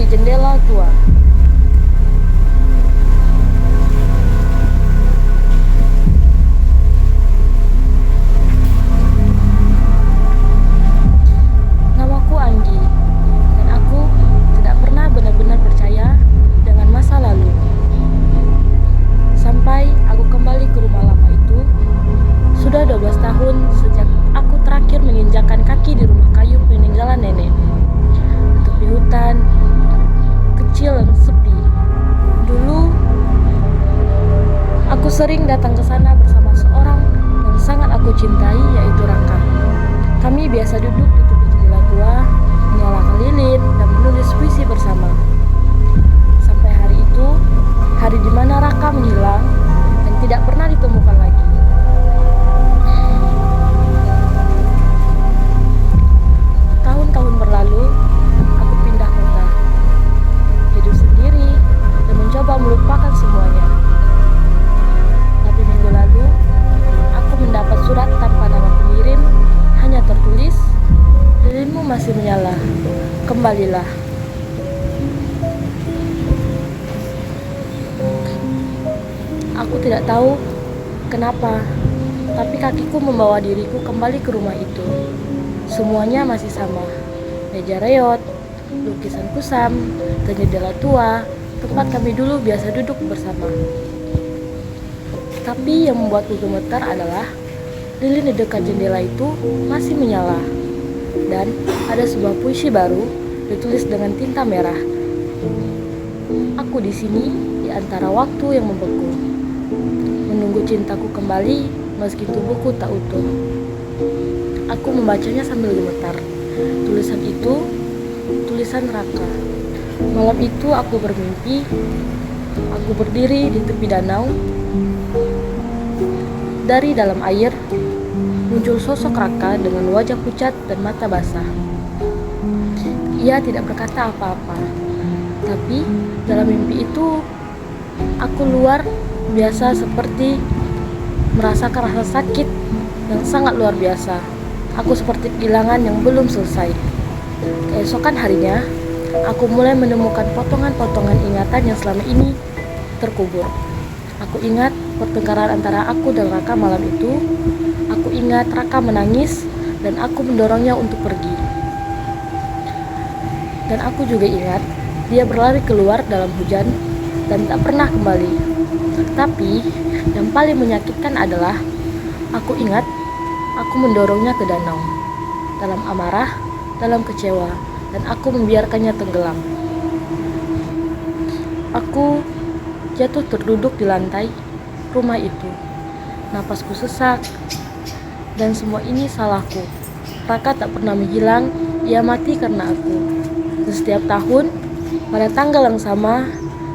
di jendela tua. Namaku Anggi, dan aku tidak pernah benar-benar percaya dengan masa lalu. Sampai aku kembali ke rumah lama itu, sudah 12 tahun sejak aku terakhir menginjakkan kaki di rumah kayu peninggalan nenek. Di tepi hutan kecil dan sepi. Dulu, aku sering datang ke sana bersama seorang yang sangat aku cintai, yaitu Raka. Kami biasa duduk di tepi jendela tua, menyalakan lilin dan menulis puisi bersama. Sampai hari itu, hari di mana Raka menghilang dan tidak pernah ditemukan lagi. Tahun-tahun berlalu, aku pindah kota, hidup sendiri dan mencoba melupakan semuanya. Tapi minggu lalu, aku mendapat surat tanpa nama pengirim, hanya tertulis, "Lilinmu masih menyala, kembalilah." Aku tidak tahu kenapa, tapi kakiku membawa diriku kembali ke rumah itu. Semuanya masih sama, meja reot, lukisan kusam, dan jendela tua, tempat kami dulu biasa duduk bersama. Tapi yang membuatku gemetar adalah lilin di dekat jendela itu masih menyala, dan ada sebuah puisi baru ditulis dengan tinta merah. Aku di sini di antara waktu yang membeku, menunggu cintaku kembali meski tubuhku tak utuh. Aku membacanya sambil gemetar. Tulisan itu, tulisan Raka. Malam itu aku bermimpi, aku berdiri di tepi danau. Dari dalam air, muncul sosok Raka dengan wajah pucat dan mata basah. Ia tidak berkata apa-apa, tapi dalam mimpi itu, aku luar biasa seperti merasakan rasa sakit yang sangat luar biasa. Aku seperti kehilangan yang belum selesai. Keesokan harinya, aku mulai menemukan potongan-potongan ingatan yang selama ini terkubur. Aku ingat pertengkaran antara aku dan Raka malam itu. Aku ingat Raka menangis dan aku mendorongnya untuk pergi. Dan aku juga ingat dia berlari keluar dalam hujan dan tak pernah kembali. Tapi yang paling menyakitkan adalah aku ingat aku mendorongnya ke danau dalam amarah, dalam kecewa, dan aku membiarkannya tenggelam. Aku jatuh terduduk di lantai rumah itu. Napasku sesak, dan semua ini salahku. Raka tak pernah menghilang, ia mati karena aku. Dan setiap tahun, pada tanggal yang sama,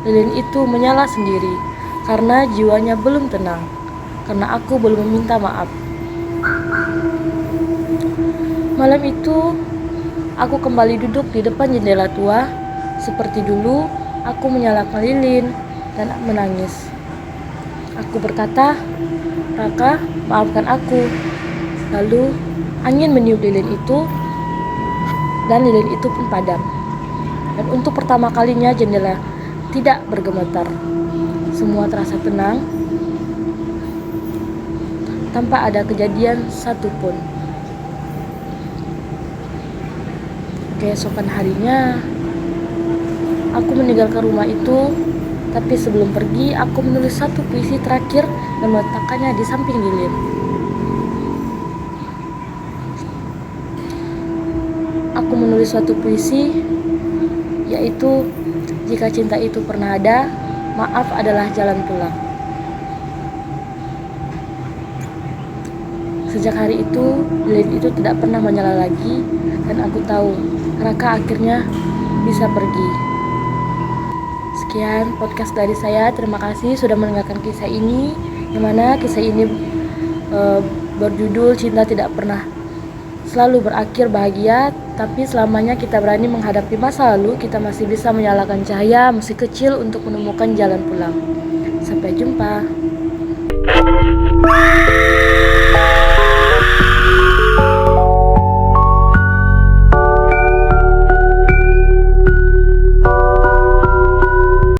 lilin itu menyala sendiri, karena jiwanya belum tenang, karena aku belum meminta maaf. Malam itu, aku kembali duduk di depan jendela tua. Seperti dulu, aku menyalakan lilin dan menangis. Aku berkata, "Raka, maafkan aku." Lalu, angin meniup lilin itu, dan lilin itu pun padam. Dan untuk pertama kalinya jendela tidak bergemetar. Semua terasa tenang, tanpa ada kejadian satupun. Keesokan harinya, aku meninggalkan rumah itu, tapi sebelum pergi, aku menulis satu puisi terakhir dan meletakkannya di samping lilin. Aku menulis suatu puisi, yaitu, "Jika cinta itu pernah ada, maaf adalah jalan pulang." Sejak hari itu, lilin itu tidak pernah menyala lagi, dan aku tahu Raka akhirnya bisa pergi. Sekian podcast dari saya. Terima kasih sudah mendengarkan kisah ini, di mana kisah ini berjudul "Cinta Tidak Pernah Selalu Berakhir Bahagia", tapi selamanya kita berani menghadapi masa lalu, kita masih bisa menyalakan cahaya meski kecil untuk menemukan jalan pulang. Sampai jumpa.